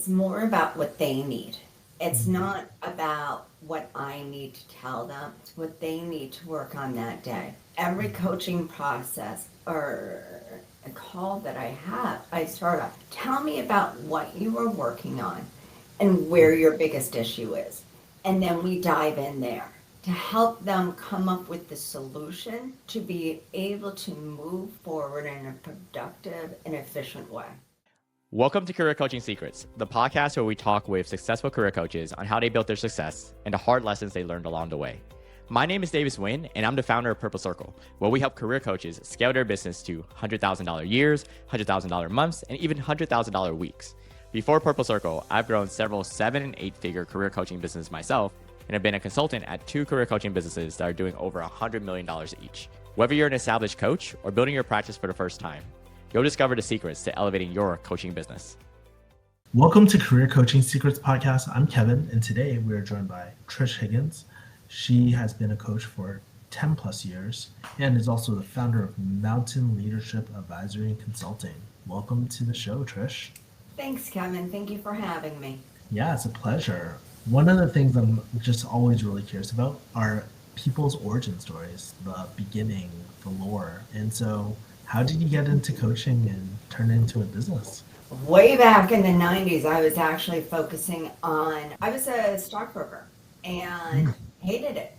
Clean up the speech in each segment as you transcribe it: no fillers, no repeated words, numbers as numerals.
it's more about what they need. It's not about what I need to tell them. It's what they need to work on that day. Every coaching process or a call that I have, I start off, tell me about what you are working on and where your biggest issue is. And then we dive in there to help them come up with the solution to be able to move forward in a productive and efficient way. Welcome to Career Coaching Secrets, the podcast where we talk with successful career coaches on how they built their success and the hard lessons they learned along the way. My name is Davis Nguyen, and I'm the founder of Purple Circle, where we help career coaches scale their business to $100,000 years, $100,000 months, and even $100,000 weeks. Before Purple Circle, I've grown several 7- and 8-figure career coaching businesses myself, and have been a consultant at 2 career coaching businesses that are doing over $100 million each. Whether you're an established coach or building your practice for the first time, you'll discover the secrets to elevating your coaching business. Welcome to Career Coaching Secrets Podcast. I'm Kevin, and today we are joined by Trish Higgins. She has been a coach for 10 plus years and is also the founder of Mountain Leadership Advisory and Consulting. Welcome to the show, Trish. Thanks, Kevin. Thank you for having me. Yeah, it's a pleasure. One of the things I'm just always really curious about are people's origin stories, the beginning, the lore. And so how did you get into coaching and turn it into a business? Way back in the 90s, I was actually focusing on, I was a stockbroker and hated it.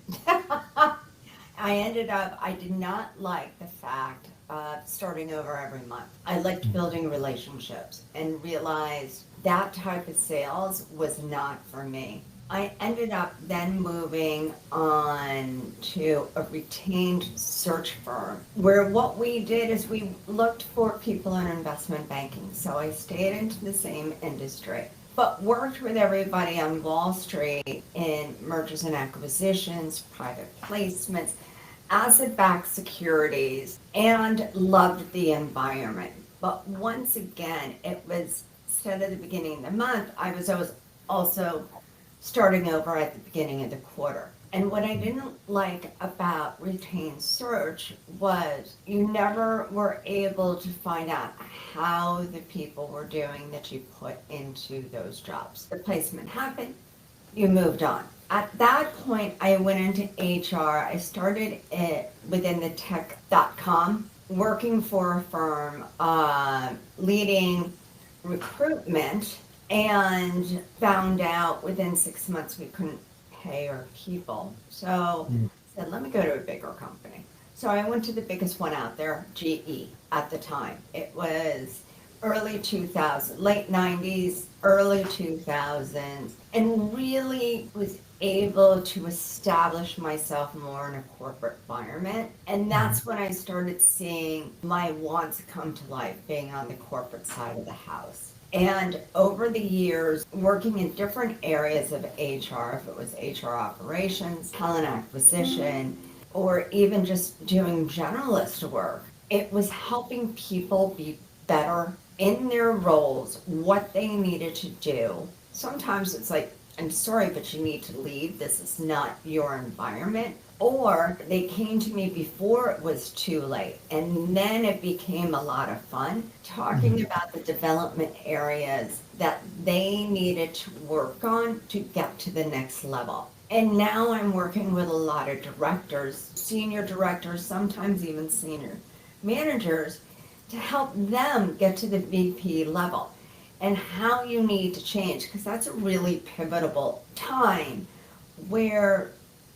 I did not like the fact of starting over every month. I liked building relationships and realized that type of sales was not for me. I ended up then moving on to a retained search firm where what we did is we looked for people in investment banking. So I stayed into the same industry, but worked with everybody on Wall Street in mergers and acquisitions, private placements, asset-backed securities, and loved the environment. But once again, it was instead of the beginning of the month, I was always also starting over at the beginning of the quarter. And what I didn't like about retained search was you never were able to find out how the people were doing that you put into those jobs. The placement happened, you moved on. At that point, I went into HR. I started it within the tech.com, working for a firm, leading recruitment, and found out within 6 months we couldn't pay our people. So I said, let me go to a bigger company. So I went to the biggest one out there, GE at the time. It was early 2000s, late 90s, early 2000s, and really was able to establish myself more in a corporate environment. And that's when I started seeing my wants come to life, being on the corporate side of the house. And over the years, working in different areas of HR, if it was HR operations, talent acquisition, or even just doing generalist work, it was helping people be better in their roles, what they needed to do. Sometimes it's like, I'm sorry, but you need to leave. This is not your environment. Or they came to me before it was too late. And then it became a lot of fun talking about the development areas that they needed to work on to get to the next level. And now I'm working with a lot of directors, senior directors, sometimes even senior managers, to help them get to the VP level and how you need to change, because that's a really pivotal time where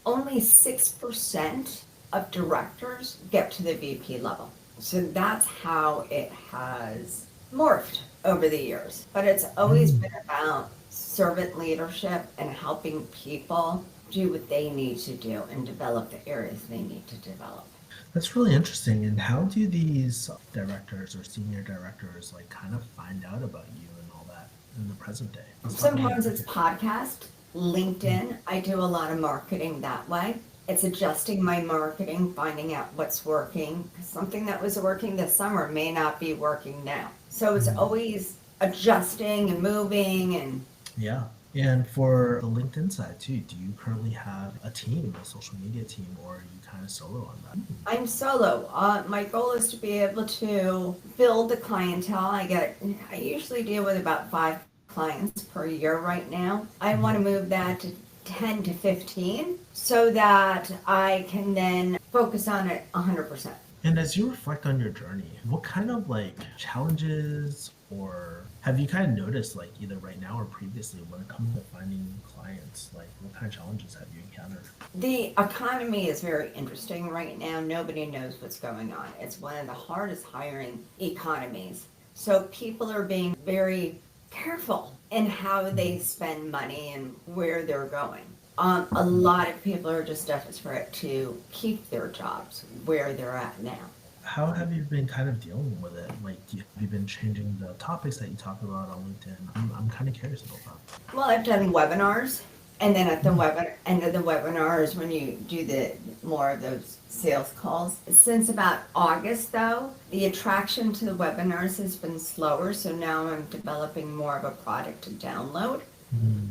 only 6% of directors get to the VP level. So that's how it has morphed over the years. But it's always been about servant leadership and helping people do what they need to do and develop the areas they need to develop. That's really interesting. And how do these directors or senior directors kind of find out about you and all that in the present day? Sometimes it's podcast, LinkedIn. I do a lot of marketing that way. It's adjusting my marketing, finding out what's working. Something that was working this summer may not be working now. So it's always adjusting and moving. And yeah. And for the LinkedIn side too, do you currently have a team, a social media team, or are you kind of solo on that? I'm solo. My goal is to be able to build the clientele. I usually deal with about 5 clients per year right now. I want to move that to 10 to 15 so that I can then focus on it 100%. And as you reflect on your journey, what kind of like challenges or have you kind of noticed like either right now or previously when it comes to finding clients, like what kind of challenges have you encountered? The economy is very interesting right now. Nobody knows what's going on. It's one of the hardest hiring economies. So people are being very careful in how they spend money and where they're going. A lot of people are just desperate to keep their jobs where they're at now. How have you been kind of dealing with it? Like, have you been changing the topics that you talk about on LinkedIn? I'm kind of curious about that. Well, I've done webinars, and then at the end of the webinars, when you do the more of those sales calls. Since about August, though, the attraction to the webinars has been slower. So now I'm developing more of a product to download,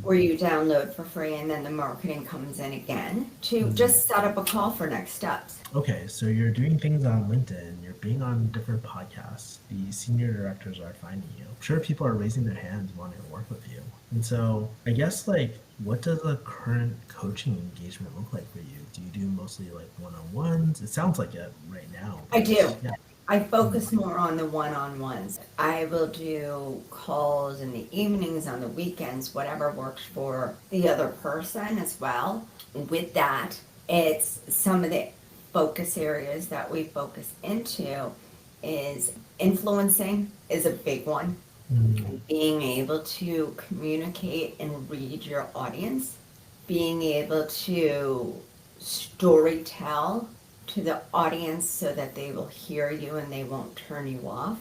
where you download for free, and then the marketing comes in again to just set up a call for next steps. Okay, so you're doing things on LinkedIn, you're being on different podcasts, the senior directors are finding you. I'm sure people are raising their hands wanting to work with you. And so I guess like what does a current coaching engagement look like for you? Do you do mostly like one-on-ones? It sounds like it right now. I do. Yeah. I focus more on the one-on-ones. I will do calls in the evenings, on the weekends, whatever works for the other person as well. With that, it's some of the focus areas that we focus into is influencing is a big one. Being able to communicate and read your audience, being able to story tell to the audience so that they will hear you and they won't turn you off.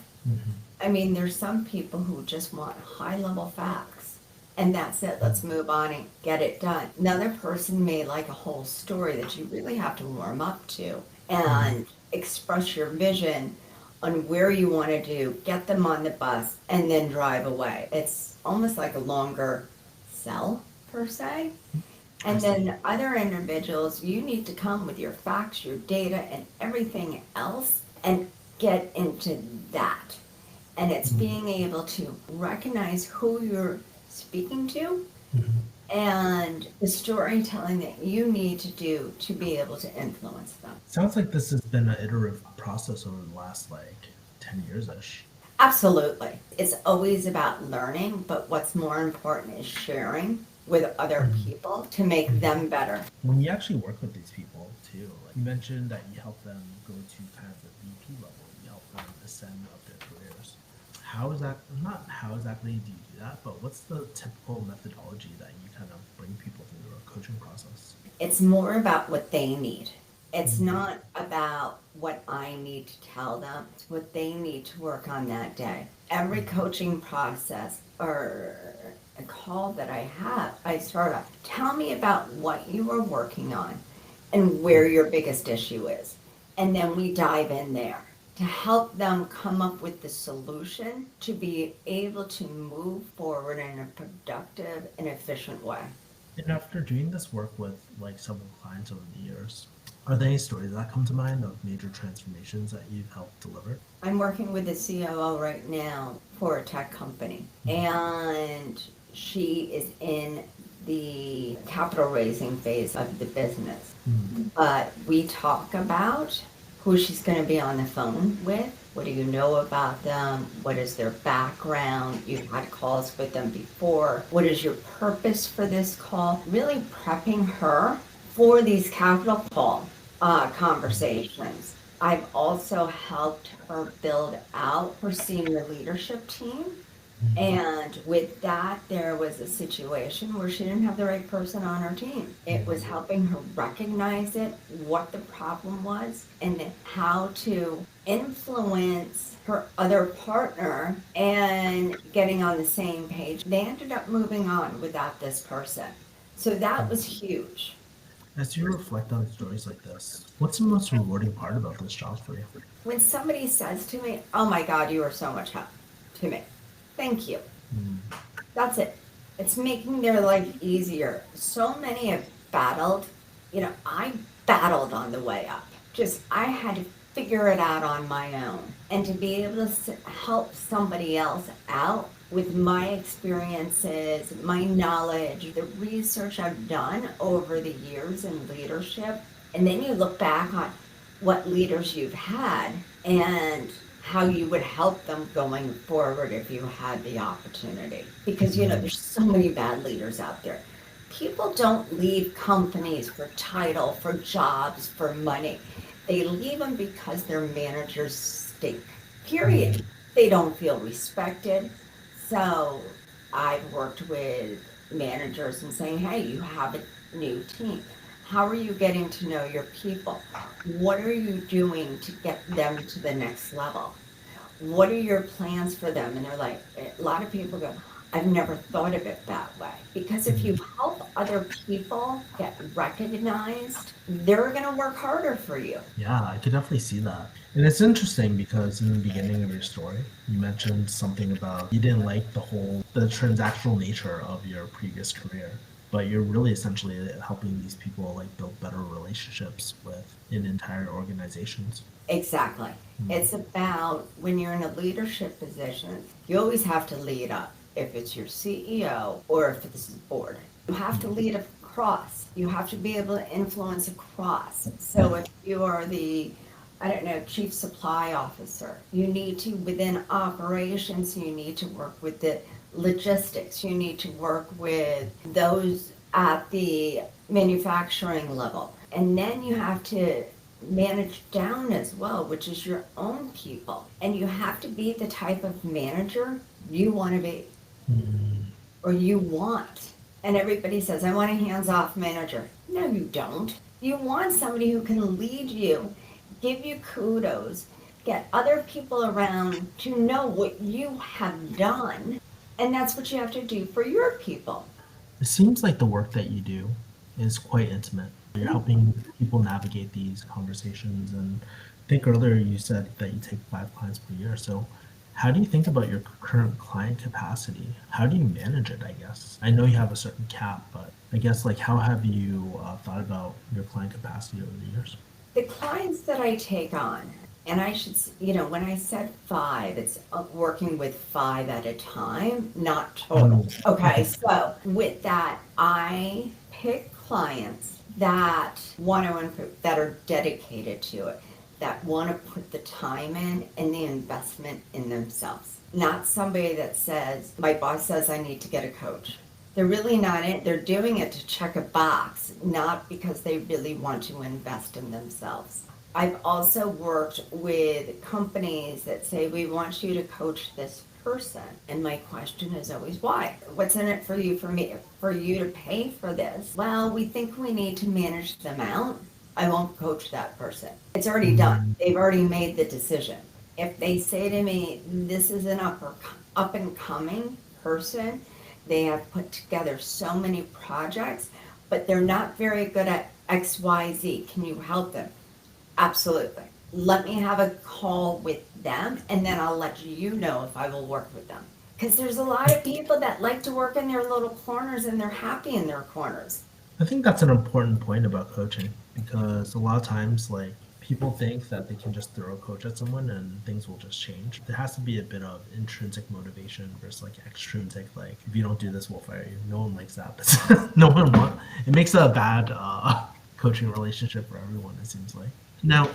I mean, there's some people who just want high level facts and that's it. Let's move on and get it done. Another person may like a whole story that you really have to warm up to and express your vision on where you want to do, get them on the bus, and then drive away. It's almost like a longer sell, per se. And then other individuals, you need to come with your facts, your data, and everything else, and get into that. And it's being able to recognize who you're speaking to and the storytelling that you need to do to be able to influence them. Sounds like this has been an iterative process over the last like 10 years-ish. Absolutely. It's always about learning, but what's more important is sharing with other people to make them better. When you actually work with these people too, like you mentioned that you help them go to kind of the VP level, you help them ascend up their careers. How is that, not how exactly do you do that, but what's the typical methodology that you kind of bring people through a coaching process? It's more about what they need. It's not about what I need to tell them. It's what they need to work on that day. Every coaching process or a call that I have, I start off, tell me about what you are working on and where your biggest issue is. And then we dive in there to help them come up with the solution to be able to move forward in a productive and efficient way. And after doing this work with like several clients over the years, are there any stories that come to mind of major transformations that you've helped deliver? I'm working with the COO right now for a tech company, and she is in the capital raising phase of the business. But we talk about who she's going to be on the phone with. What do you know about them? What is their background? You've had calls with them before. What is your purpose for this call? Really prepping her for these capital call conversations. I've also helped her build out her senior leadership team. And with that, there was a situation where she didn't have the right person on her team. It was helping her recognize it, what the problem was, and how to influence her other partner and getting on the same page. They ended up moving on without this person. So that was huge. As you reflect on stories like this, what's the most rewarding part about this job for you? When somebody says to me, oh my God, you are so much help to me. Thank you. That's it. It's making their life easier. So many have battled. I battled on the way up. I had to figure it out on my own. And to be able to help somebody else out with my experiences, my knowledge, the research I've done over the years in leadership, and then you look back on what leaders you've had and how you would help them going forward if you had the opportunity. Because, there's so many bad leaders out there. People don't leave companies for title, for jobs, for money. They leave them because their managers stink. Period. They don't feel respected. So I've worked with managers and saying, hey, you have a new team. How are you getting to know your people? What are you doing to get them to the next level? What are your plans for them? And they're like, a lot of people go, I've never thought of it that way. Because if you help other people get recognized, they're going to work harder for you. Yeah, I could definitely see that. And it's interesting because in the beginning of your story, you mentioned something about you didn't like the transactional nature of your previous career, but you're really essentially helping these people like build better relationships in entire organizations. Exactly. It's about when you're in a leadership position, you always have to lead up. If it's your CEO or if it's the board, you have to lead across. You have to be able to influence across. So if you are chief supply officer, you need to, within operations, you need to work with the logistics. You need to work with those at the manufacturing level. And then you have to manage down as well, which is your own people. And you have to be the type of manager you want to be. Or you want. And everybody says, I want a hands-off manager. No, you don't. You want somebody who can lead you, give you kudos, get other people around to know what you have done. And that's what you have to do for your people. It seems like the work that you do is quite intimate. You're helping people navigate these conversations. And I think earlier you said that you take 5 clients per year. So how do you think about your current client capacity? How do you manage it, I guess? I know you have a certain cap, but I guess like how have you thought about your client capacity over the years? The clients that I take on, and I should, when I said 5, it's working with 5 at a time, not total. Okay, so with that, I pick clients that want to improve, that are dedicated to it, that want to put the time in and the investment in themselves. Not somebody that says, my boss says I need to get a coach. They're really not in, they're doing it to check a box, not because they really want to invest in themselves. I've also worked with companies that say, we want you to coach this person. And my question is always, why? What's in it for you, for you to pay for this? Well, we think we need to manage them out. I won't coach that person. It's already done. They've already made the decision. If they say to me, this is an up and coming person, they have put together so many projects, but they're not very good at XYZ. Can you help them? Absolutely. Let me have a call with them, and then I'll let you know if I will work with them. Because there's a lot of people that like to work in their little corners, and they're happy in their corners. I think that's an important point about coaching, because a lot of times like people think that they can just throw a coach at someone and things will just change. There has to be a bit of intrinsic motivation versus like extrinsic, like if you don't do this, we'll fire you. No one likes that. No one wants. It makes a bad coaching relationship for everyone, it seems like. Now,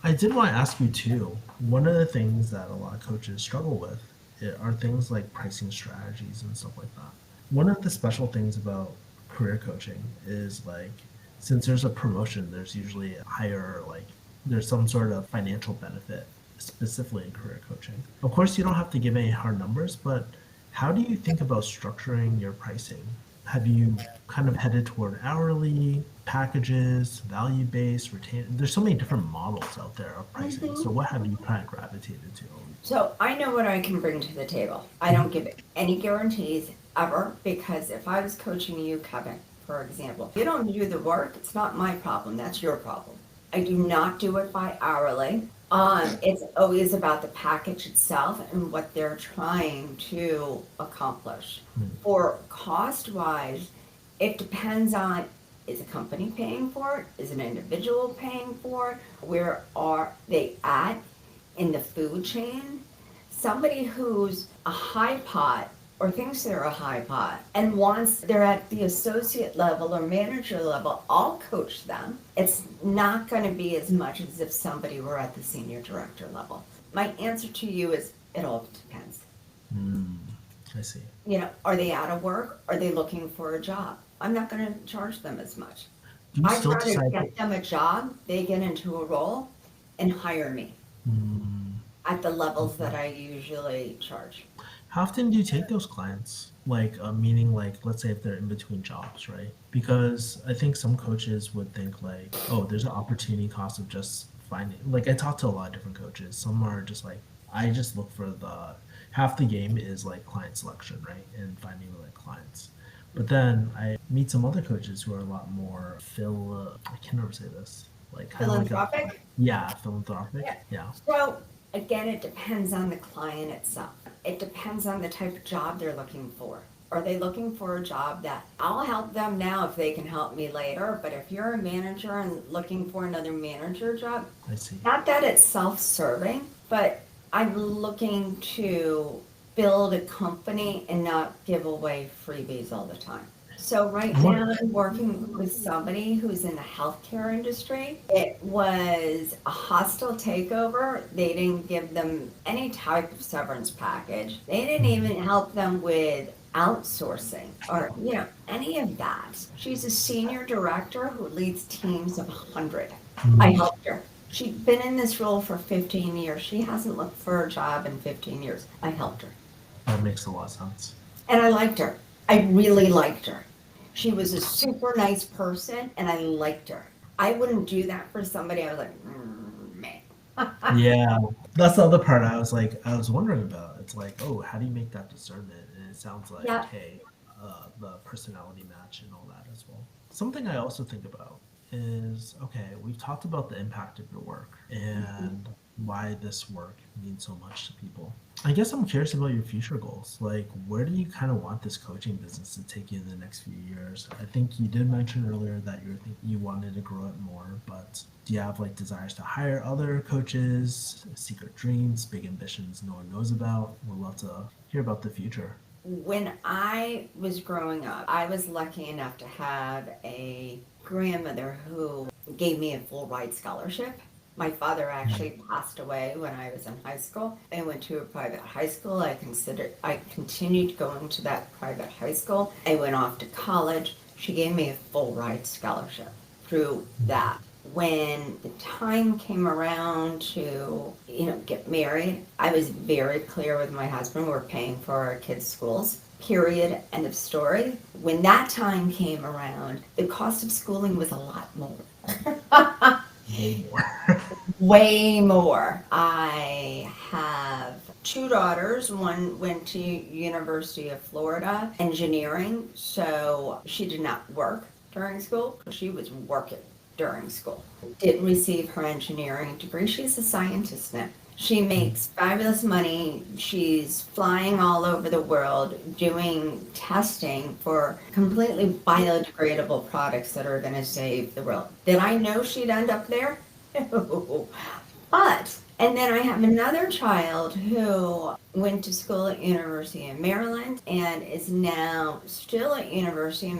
I did want to ask you too, one of the things that a lot of coaches struggle with are things like pricing strategies and stuff like that. One of the special things about career coaching is like, since there's a promotion, there's usually a higher, like there's some sort of financial benefit specifically in career coaching. Of course, you don't have to give any hard numbers, but how do you think about structuring your pricing? Have you kind of headed toward hourly packages, value-based, retain? There's so many different models out there of pricing. So what have you kind of gravitated to? So I know what I can bring to the table. I don't give any guarantees ever, because if I was coaching you, Kevin, for example, if you don't do the work, it's not my problem, that's your problem. I do not do it by hourly. It's always about the package itself and what they're trying to accomplish. For cost-wise, it depends on, is a company paying for it? Is an individual paying for it? Where are they at in the food chain? somebody who's a high pot or thinks they're a high pot and wants, they're at the associate level or manager level, I'll coach them. It's not going to be as much as if somebody were at the senior director level. My answer to you is it all depends. I see. You know, are they out of work? Are they looking for a job? I'm not going to charge them as much. Do you I'd still rather decide? get them a job, they get into a role, and hire me at the levels that I usually charge. How often do you take those clients? Like, meaning, like, let's say if they're in between jobs, right? Because I think some coaches would think, like, oh, there's an opportunity cost of just finding. Like, I talk to a lot of different coaches. Some are just like, I just look for half the game is like client selection, right? And finding the right clients. But then I meet some other coaches who are a lot more I can never say this. Like, kind of like Philanthropic? philanthropic. Yeah. Yeah. So, again, it depends on the client itself. It depends on the type of job they're looking for. Are they looking for a job that I'll help them now if they can help me later? But if you're a manager and looking for another manager job, I see. not that it's self-serving, but I'm looking to build a company and not give away freebies all the time. So right now I'm working with somebody who's in the healthcare industry. It was a hostile takeover. They didn't give them any type of severance package. They didn't even help them with outsourcing or, any of that. She's a senior director who leads teams of 100. I helped her. She'd been in this role for 15 years. She hasn't looked for a job in 15 years. I helped her. That makes a lot of sense. And I liked her. I really liked her. She was a super nice person, and I liked her. I wouldn't do that for somebody. I was like, man. Yeah, that's the other part I was wondering about. It's like, oh, how do you make that discernment? And it sounds like, Yeah. hey, the personality match and all that as well. Something I also think about is, okay, we've talked about the impact of your work and why this work means so much to people. I guess I'm curious about your future goals. Like, where do you kind of want this coaching business to take you in the next few years? I think you did mention earlier that you wanted to grow it more, but do you have like desires to hire other coaches, secret dreams, big ambitions no one knows about? We'd love to hear about the future. When I was growing up, I was lucky enough to have a grandmother who gave me a full ride scholarship. My father actually passed away when I was in high school. I went to a private high school. I continued going to that private high school. I went off to college. She gave me a full ride scholarship through that. When the time came around to, get married, I was very clear with my husband, we're paying for our kids' schools. Period. End of story. When that time came around, the cost of schooling was a lot more. Way more. Way more. I have 2 daughters. One went to University of Florida, engineering, so she did not work during school. She was working during school. Didn't receive her engineering degree. She's a scientist now. She makes fabulous money. She's flying all over the world doing testing for completely biodegradable products that are going to save the world. Did I know she'd end up there? No. And then I have another child who went to school at University of Maryland and is now still at University of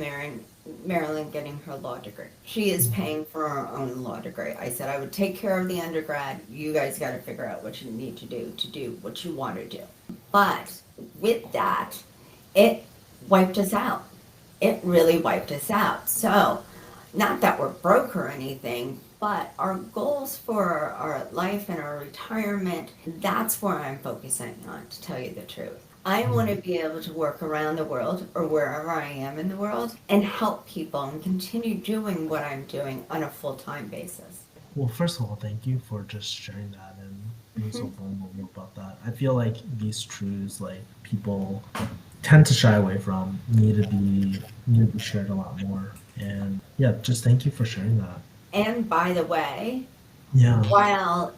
Maryland getting her law degree. She is paying for her own law degree. I said I would take care of the undergrad. You guys got to figure out what you need to do what you want to do. But with that, it wiped us out. It really wiped us out. So, not that we're broke or anything, but our goals for our life and our retirement, that's where I'm focusing on, to tell you the truth. I want to be able to work around the world or wherever I am in the world and help people and continue doing what I'm doing on a full-time basis. Well, first of all, thank you for just sharing that and being so vulnerable about that. I feel like these truths, like, people tend to shy away from, need to be shared a lot more. And yeah, just thank you for sharing that. And by the way, Yeah. while,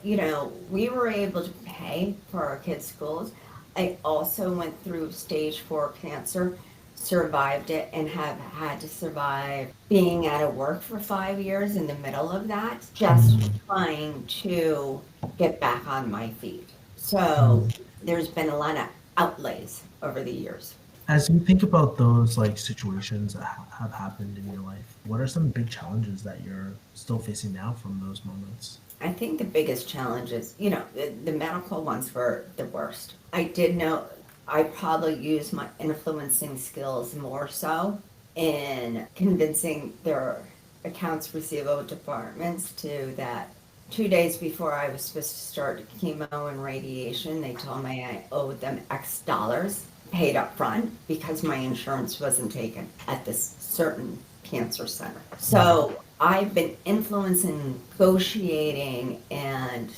we were able to pay for our kids' schools, I also went through stage 4 cancer, survived it, and have had to survive being out of work for 5 years in the middle of that, just trying to get back on my feet. So there's been a lot of outlays over the years. As you think about those like situations that have happened in your life, what are some big challenges that you're still facing now from those moments? I think the biggest challenge is, the medical ones were the worst. I did know I probably used my influencing skills more so in convincing their accounts receivable departments to that 2 days before I was supposed to start chemo and radiation, they told me I owed them X dollars paid up front because my insurance wasn't taken at this certain cancer center. So I've been influencing, negotiating, and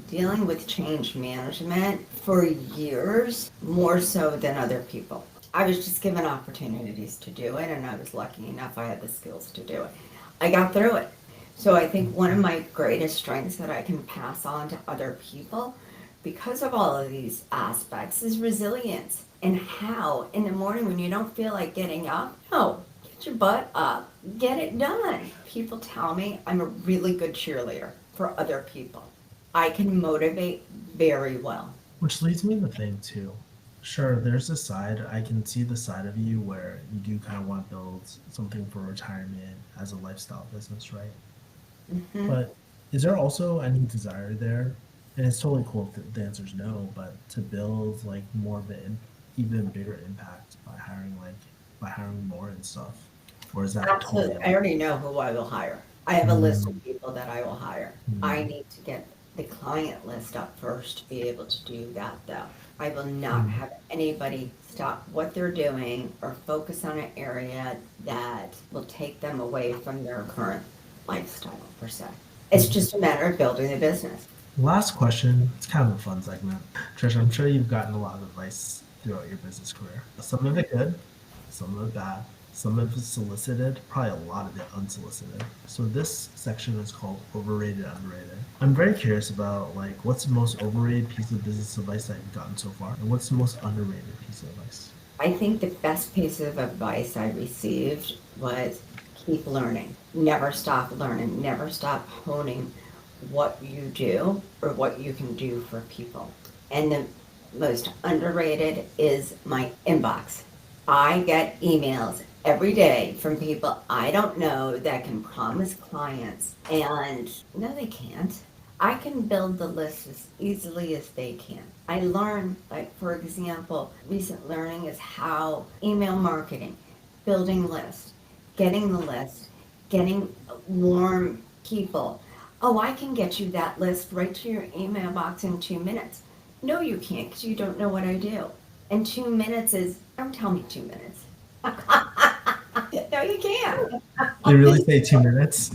dealing with change management for years, more so than other people. I was just given opportunities to do it, and I was lucky enough I had the skills to do it. I got through it. So I think one of my greatest strengths that I can pass on to other people because of all of these aspects is resilience. And how in the morning when you don't feel like getting up, no, get your butt up, get it done. People tell me I'm a really good cheerleader for other people. I can motivate very well. Which leads me to think too. Sure, there's a side, I can see the side of you where you do kind of want to build something for retirement as a lifestyle business, right? Mm-hmm. But is there also any desire there? And it's totally cool if the answer is no, but to build like more of an even bigger impact by hiring more and stuff, or is that Absolutely. totally? I already know who I will hire. I have a list Mm, of people that I will hire. mm, I need to get the client list up first to be able to do that though. I will not have anybody stop what they're doing or focus on an area that will take them away from their current lifestyle per se. It's just a matter of building a business. Last question. It's kind of a fun segment. Trish, I'm sure you've gotten a lot of advice throughout your business career. Some of it good, some of it bad, some of it solicited, probably a lot of it unsolicited. So this section is called overrated, underrated. I'm very curious about like what's the most overrated piece of business advice that you've gotten so far, and what's the most underrated piece of advice? I think the best piece of advice I received was keep learning. Never stop learning. Never stop honing what you do or what you can do for people. And the most underrated is my inbox. I get emails every day from people I don't know that can promise clients, and no, they can't. I can build the list as easily as they can. I learn, like, for example, recent learning is how email marketing, building lists, getting the list, getting warm people. Oh, I can get you that list right to your email box in 2 minutes. No, you can't because you don't know what I do. And 2 minutes is, don't tell me 2 minutes. No, you can't. They really say 2 minutes.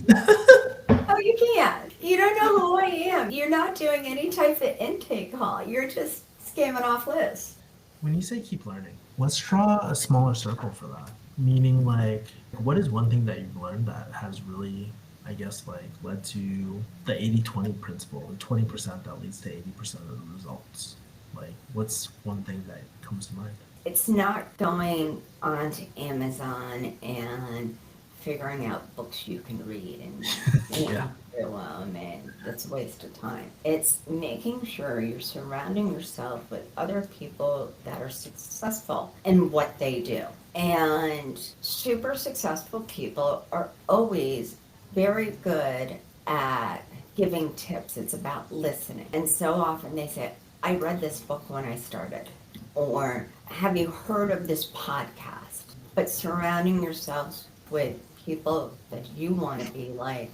Oh, you can't. You don't know who I am. You're not doing any type of intake call. You're just scamming off lists. When you say keep learning, let's draw a smaller circle for that. Meaning, like, what is one thing that you've learned that has really, I guess, like, led to the 80-20 principle, the 20% that leads to 80% of the results? Like, what's one thing that comes to mind? It's not going onto Amazon and figuring out books you can read and Yeah. through them, and it's a waste of time. It's making sure you're surrounding yourself with other people that are successful in what they do. And super successful people are always very good at giving tips. It's about listening. And so often they say, I read this book when I started, or have you heard of this podcast? But surrounding yourselves with people that you want to be like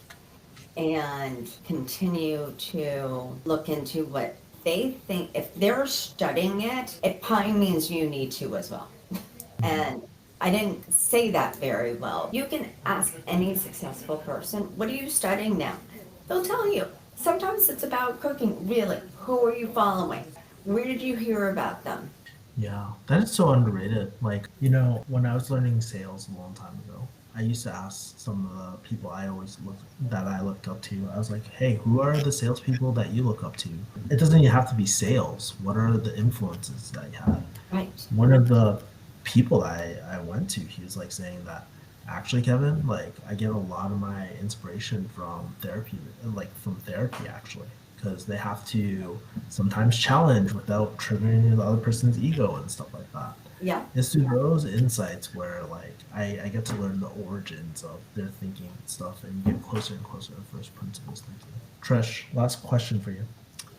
and continue to look into what they think. If they're studying it, it probably means you need to as well. And I didn't say that very well. You can ask any successful person, what are you studying now? They'll tell you. Sometimes it's about cooking. Really, who are you following? Where did you hear about them? Yeah, that is so underrated. Like, when I was learning sales a long time ago, I used to ask some of the people I looked up to. I was like, hey, who are the salespeople that you look up to? It doesn't even have to be sales. What are the influences that you have? Right. One of the people I went to, he was like saying that, actually, Kevin, like I get a lot of my inspiration from therapy, actually, because they have to sometimes challenge without triggering the other person's ego and stuff like that. Yeah. It's through those insights where like I get to learn the origins of their thinking and stuff, and you get closer and closer to first principles thinking. Trish, last question for you.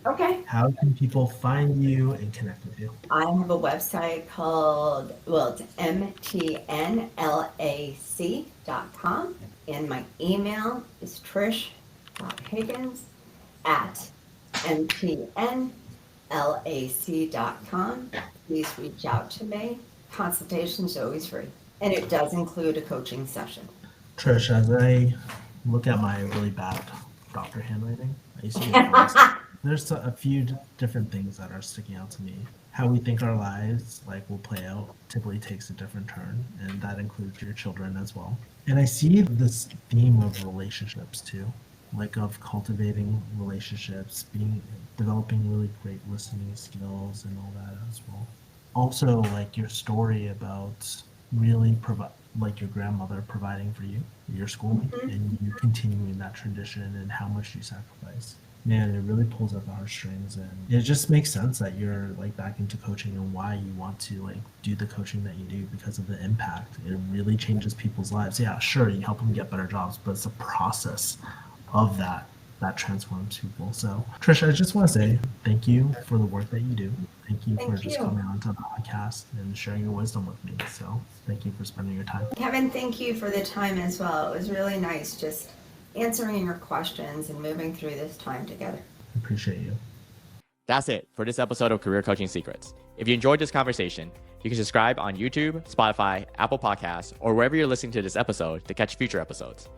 Okay. How can people find you and connect with you? I have a website called, it's mtnlac.com, and my email is trish.higgins@mtnlac.com. Please reach out to me. Consultation's always free, and it does include a coaching session. Trish, as I look at my really bad doctor handwriting, I used to get lost. There's a few different things that are sticking out to me. How we think our lives will play out typically takes a different turn, and that includes your children as well. And I see this theme of relationships too, of cultivating relationships, developing really great listening skills and all that as well. Also, your story about really your grandmother providing for you, your school, and you continuing that tradition and how much you sacrifice. Man, it really pulls at the heartstrings, and it just makes sense that you're back into coaching and why you want to do the coaching that you do, because of the impact. It really changes people's lives. Yeah, sure, you help them get better jobs, but it's a process of that transforms people. So Trish, I just want to say thank you for the work that you do. Thank you for just coming onto the podcast and sharing your wisdom with me. So thank you for spending your time. Kevin, thank you for the time as well. It was really nice just answering your questions and moving through this time together. Appreciate you. That's it for this episode of Career Coaching Secrets. If you enjoyed this conversation, you can subscribe on YouTube, Spotify, Apple Podcasts, or wherever you're listening to this episode to catch future episodes.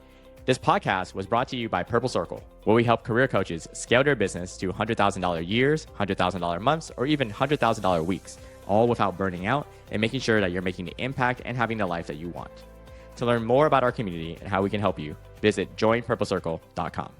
This podcast was brought to you by Purple Circle, where we help career coaches scale their business to $100,000 years, $100,000 months, or even $100,000 weeks, all without burning out and making sure that you're making the impact and having the life that you want. To learn more about our community and how we can help you, visit joinpurplecircle.com.